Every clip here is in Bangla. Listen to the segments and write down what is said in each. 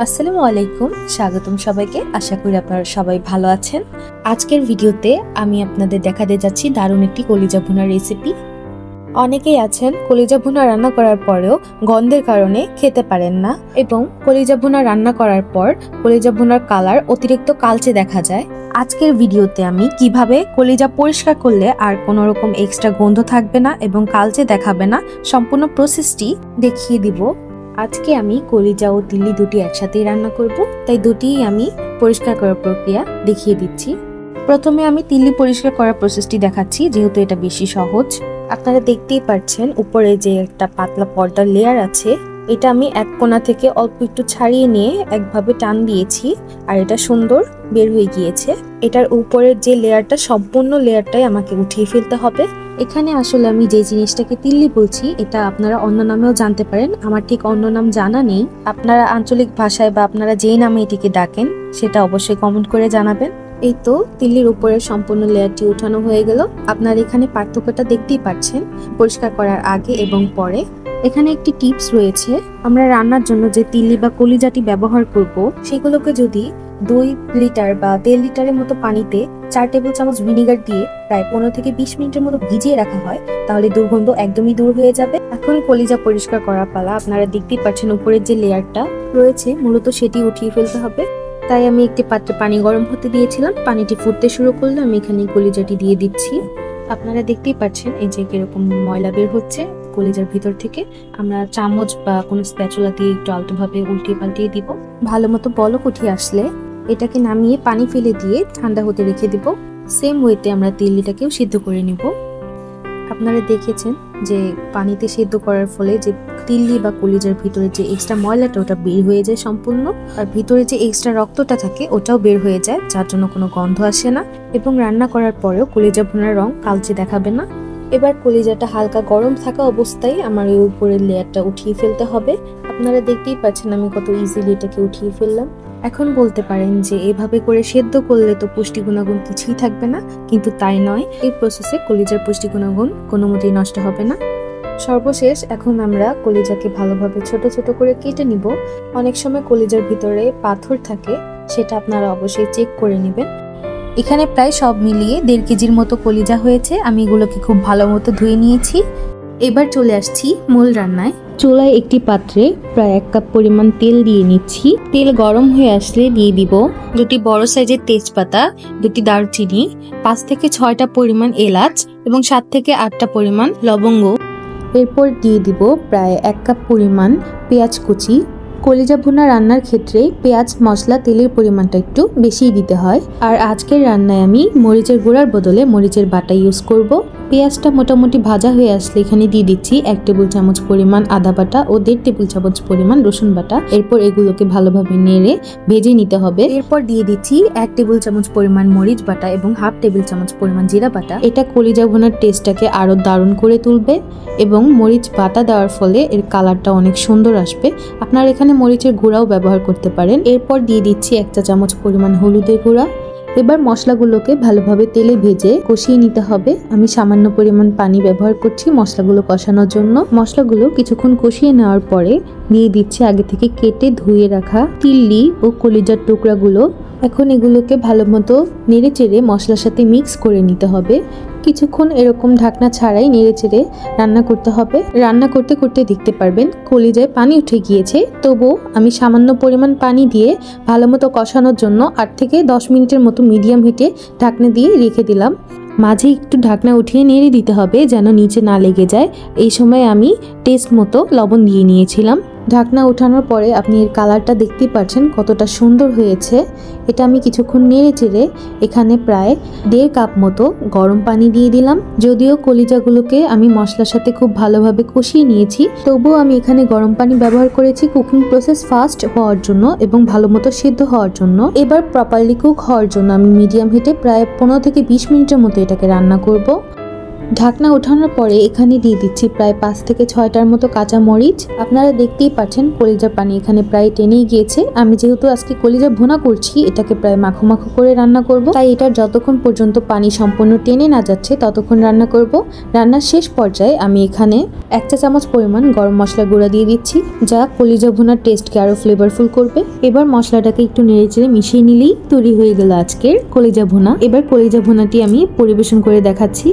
আসসালামু আলাইকুম, স্বাগতম সবাইকে। আশা করি আপনারা সবাই ভালো আছেন। আজকের ভিডিওতে আমি আপনাদের দেখাতে যাচ্ছি দারুণ একটি কলিজা ভুনার রেসিপি। অনেকেই আছেন কলিজা ভুনা রান্না করার পরেও গন্ধের কারণে খেতে পারেন না, এবং কলিজা ভুনা রান্না করার পর কলিজা ভুনার কালার অতিরিক্ত কালচে দেখা যায়। আজকের ভিডিওতে আমি কিভাবে কলিজা পরিষ্কার করলে আর কোনো রকম এক্সট্রা গন্ধ থাকবে না এবং কালচে দেখাবে না, সম্পূর্ণ প্রসেসটি দেখিয়ে দিব। আজকে আমি কলিজা ও তিল্লি দুটি একসাথেই রান্না করব, তাই দুটিই আমি পরিষ্কার করার প্রক্রিয়া দেখিয়ে দিচ্ছি। প্রথমে আমি তিল্লি পরিষ্কার করার প্রসেসটি দেখাচ্ছি, যেহেতু এটা বেশি সহজ। আপনারা দেখতেই পাচ্ছেন উপরে যে একটা পাতলা পর্দার লেয়ার আছে, এটা আমি এক কোণা থেকে অল্প একটু ছাড়িয়ে নিয়ে একভাবে টান দিয়েছি, আর এটা সুন্দর বের হয়ে গিয়েছে। এটার উপরের যে লেয়ারটা, সম্পূর্ণ লেয়ারটাই আমাকে উঠিয়ে ফেলতে হবে। এখানে আসলে আমি যে জিনিসটাকে তিল্লি বলছি, এটা আপনারা অন্য নামেও জানতে পারেন। আমার ঠিক অন্য নাম জানা নেই। আপনারা আঞ্চলিক ভাষায় বা আপনারা যেই নামে এটিকে ডাকেন সেটা অবশ্যই কমেন্ট করে জানাবেন। এই তো তিল্লির উপরের সম্পূর্ণ লেয়ারটি উঠানো হয়ে গেল। আপনারা এখানে পার্থক্যটা দেখতেই পাচ্ছেন পরিষ্কার করার আগে এবং পরে। এখানে একটি টিপস রয়েছে, আমরা রান্নার জন্য যে তিল্লি বা কলিজাটি ব্যবহার করব, সেগুলোকে যদি 2 লিটার বা 1.5 লিটারের মতো পানিতে 4 টেবিল চামচ ভিনেগার দিয়ে প্রায় 15 থেকে 20 মিনিটের মতো ভিজিয়ে রাখা হয়, তাহলে দুর্গন্ধ একদমই দূর হয়ে যাবে। এখন কলিজা পরিষ্কার করার পালা। আপনারা দেখতেই পাচ্ছেন উপরের যে লেয়ারটা রয়েছে, মূলত সেটি উঠিয়ে ফেলতে হবে। তাই আমি একটি পাত্রে পানি গরম হতে দিয়েছিলাম। পানিটি ফুটতে শুরু করলে আমি এখানে কলিজাটি দিয়ে দিচ্ছি। আপনারা দেখতেই পাচ্ছেন এই যে কিরকম ময়লা বের হচ্ছে কলিজার ভিতর থেকে। আমরা চামচ বা কোনো স্প্যাচুলা দিয়ে একটু আলতোভাবে উল্টিয়ে পাল্টিয়ে দিব। ভালো মতো বলক উঠে আসলে এটাকে নামিয়ে পানি ফেলে দিয়ে ঠান্ডা হতে রেখে দিব। সেম ওয়েতে আমরা তিল্লিটাকেও সিদ্ধ করে নিব। আপনারা দেখেছেন যে পানিতে সিদ্ধ করার ফলে যে তিল্লি বা কলিজার ভিতরে যে এক্সট্রা ময়লাটা, ওটা বের হয়ে যায় সম্পূর্ণ, আর ভিতরে যে এক্সট্রা রক্তটা থাকে ওটাও বের হয়ে যায়, যার জন্য কোনো গন্ধ আসে না, এবং রান্না করার পরেও কলিজা ভুনার রং কালচে দেখাবে না। এবার কলিজাটা হালকা গরম থাকা অবস্থায় আমার এই উপরের লেয়ারটা উঠিয়ে ফেলতে হবে। আপনারা দেখতেই পাচ্ছেন আমি কত ইজিলি এটাকে উঠিয়ে ফেললাম। এখন বলতে পারেন যে এভাবে করে সেদ্ধ করলে তো পুষ্টি গুণাগুণ কিছুই থাকবে না, কিন্তু তাই নয়। এই প্রসেসে কলিজার পুষ্টি গুণাগুণ কোনো মতেই নষ্ট হবে না। সর্বশেষ এখন আমরা কলিজাকে ভালোভাবে ছোট ছোট করে কেটে নিব। অনেক সময় কলিজার ভিতরে পাথর থাকে, সেটা আপনারা অবশ্যই চেক করে নেবেন। এখানে প্রায় সব মিলিয়ে 1.5 কেজির মতো কলিজা হয়েছে। আমি এগুলোকে খুব ভালো মতো ধুয়ে নিয়েছি। এবার চলে আসছি মূল রান্নায়। চুলায় একটি পাত্রে প্রায় 1 কাপ পরিমাণ তেল দিয়ে নিচ্ছি। তেল গরম হয়ে আসলে দিয়ে দিব 2টি বড় সাইজের তেজপাতা, 2টি দারুচিনি, 5 থেকে 6টা পরিমাণ এলাচ এবং 7 থেকে 8টা পরিমাণ লবঙ্গ। এরপর দিয়ে দিব প্রায় 1 কাপ পরিমাণ পেঁয়াজ কুচি। কলিজা ভুনা রান্নার ক্ষেত্রে পেঁয়াজ, মশলা, তেলের পরিমাণটা একটু বেশিই দিতে হয়। আর আজকের রান্নায় আমি মরিচের গুঁড়ার বদলে মরিচের বাটা ইউজ করব। পেঁয়াজটা মোটামুটি ভাজা হয়ে আসলে এখানে দিয়ে দিচ্ছি 1 টেবিল চামচ পরিমাণ আদা বাটা ও 1.5 টেবিল চামচ পরিমাণ রসুন বাটা। এরপর এগুলোকে ভালোভাবে নেড়ে ভেজে নিতে হবে। এরপর দিয়ে দিচ্ছি 1 টেবিল চামচ পরিমাণ মরিচ বাটা এবং 1/2 টেবিল চামচ পরিমাণ জিরা বাটা। এটা কলিজা ভুনার টেস্টটাকে আরো দারুণ করে তুলবে, এবং মরিচ বাটা দেওয়ার ফলে এর কালারটা অনেক সুন্দর আসবে। আপনার এখানে মরিচের গুঁড়াও ব্যবহার করতে পারেন। এরপর দিয়ে দিচ্ছি 1 চা চামচ পরিমাণ হলুদের গুঁড়া। এবার মশলাগুলোকে ভালোভাবে তেলে ভেজে কষিয়ে নিতে হবে। আমি সামান্য পরিমাণ পানি ব্যবহার করছি মশলাগুলো কষানোর জন্য। মশলাগুলো কিছুক্ষণ কষিয়ে নেওয়ার পরে দিয়ে দিচ্ছি আগে থেকে কেটে ধুয়ে রাখা তিল্লি ও কলিজার টুকরাগুলো। এখন এগুলোকে ভালো মতো নেড়ে চেড়ে মশলার সাথে মিক্স করে নিতে হবে। কিছুক্ষণ এরকম ঢাকনা ছাড়াই নেড়ে চেড়ে রান্না করতে হবে। রান্না করতে করতে দেখতে পারবেন কলিজায় পানি উঠে গিয়েছে, তবুও আমি সামান্য পরিমাণ পানি দিয়ে ভালো মতো কষানোর জন্য 8 থেকে 10 মিনিটের মতো মিডিয়াম হিটে ঢাকনা দিয়ে রেখে দিলাম। মাঝে একটু ঢাকনা উঠিয়ে নেড়ে দিতে হবে যেন নিচে না লেগে যায়। এই সময় আমি টেস্ট মতো লবণ দিয়ে নিয়েছিলাম। ঢাকনা ওঠানোর পরে আপনি এর কালারটা দেখতেই পাচ্ছেন কতটা সুন্দর হয়েছে। এটা আমি কিছুক্ষণ নেড়ে চেড়ে এখানে প্রায় 1.5 কাপ মতো গরম পানি দিয়ে দিলাম। যদিও কলিজাগুলোকে আমি মশলার সাথে খুব ভালোভাবে কষিয়ে নিয়েছি, তবুও আমি এখানে গরম পানি ব্যবহার করেছি কুকিং প্রসেস ফাস্ট হওয়ার জন্য এবং ভালো মতো সিদ্ধ হওয়ার জন্য। এবার প্রপারলি কুক হওয়ার জন্য আমি মিডিয়াম হিটে প্রায় 15 থেকে 20 মিনিটের মতো এটাকে রান্না করব। ঢাকনা ওঠানোর পরে এখানে দিয়ে দিচ্ছি প্রায় 5 থেকে 6টার মতো কাঁচা মরিচ। আপনারা দেখতেই পাচ্ছেন কলিজার পানি এখানে প্রায় টেনেই গিয়েছে। আমি যেহেতু আজকে কলিজা ভুনা করছি, এটাকে প্রায় মাখো মাখো করে রান্না করব, তাই এটার যতক্ষণ পর্যন্ত পানি সম্পূর্ণ টেনে না যাচ্ছে ততক্ষণ রান্না করব। রান্নার শেষ পর্যায়ে আমি এখানে 1 চা চামচ পরিমাণ গরম মশলা গুঁড়া দিয়ে দিচ্ছি, যা কলিজা ভুনার টেস্টকে আরো ফ্লেভারফুল করবে। এবার মশলাটাকে একটু নেড়েচেড়ে মিশিয়ে নিলেই তৈরি হয়ে গেল আজকের কলিজা ভুনা। এবার কলিজা ভুনাটি আমি পরিবেশন করে দেখাচ্ছি।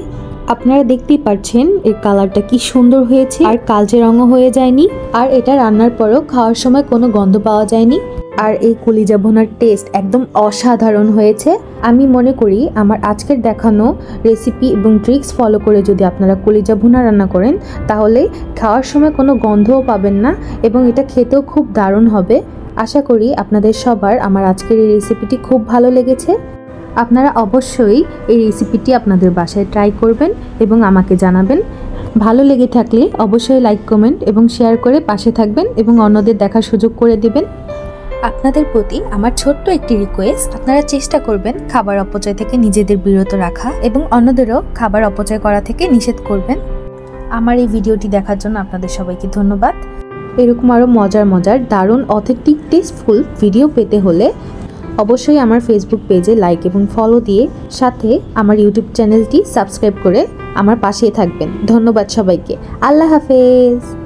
আপনারা দেখতেই পাচ্ছেন এর কালারটা কি সুন্দর হয়েছে, আর কালচে রঙও হয়ে যায়নি, আর এটা রান্নার পরও খাওয়ার সময় কোনো গন্ধ পাওয়া যায়নি। আর এই কলিজা ভুনার টেস্ট একদম অসাধারণ হয়েছে। আমি মনে করি আমার আজকের দেখানো রেসিপি এবং ট্রিক্স ফলো করে যদি আপনারা কলিজা ভুনা রান্না করেন, তাহলে খাওয়ার সময় কোনো গন্ধও পাবেন না এবং এটা খেতেও খুব দারুণ হবে। আশা করি আপনাদের সবার আমার আজকের এই রেসিপিটি খুব ভালো লেগেছে। আপনারা অবশ্যই এই রেসিপিটি আপনাদের বাসায় ট্রাই করবেন এবং আমাকে জানাবেন। ভালো লেগে থাকলে অবশ্যই লাইক, কমেন্ট এবং শেয়ার করে পাশে থাকবেন এবং অন্যদের দেখার সুযোগ করে দিবেন। আপনাদের প্রতি আমার ছোট্ট একটি রিকোয়েস্ট, আপনারা চেষ্টা করবেন খাবার অপচয় থেকে নিজেদের বিরত রাখা এবং অন্যদেরও খাবার অপচয় করা থেকে নিষেধ করবেন। আমার এই ভিডিওটি দেখার জন্য আপনাদের সবাইকে ধন্যবাদ। এরকম আরও মজার দারুণ অথেন্টিক টেস্টফুল ভিডিও পেতে হলে অবশ্যই আমার ফেসবুক পেজে লাইক এবং ফলো দিয়ে সাথে আমার ইউটিউব চ্যানেলটি সাবস্ক্রাইব করে আমার পাশেই থাকবেন। ধন্যবাদ সবাইকে। আল্লাহ হাফেজ।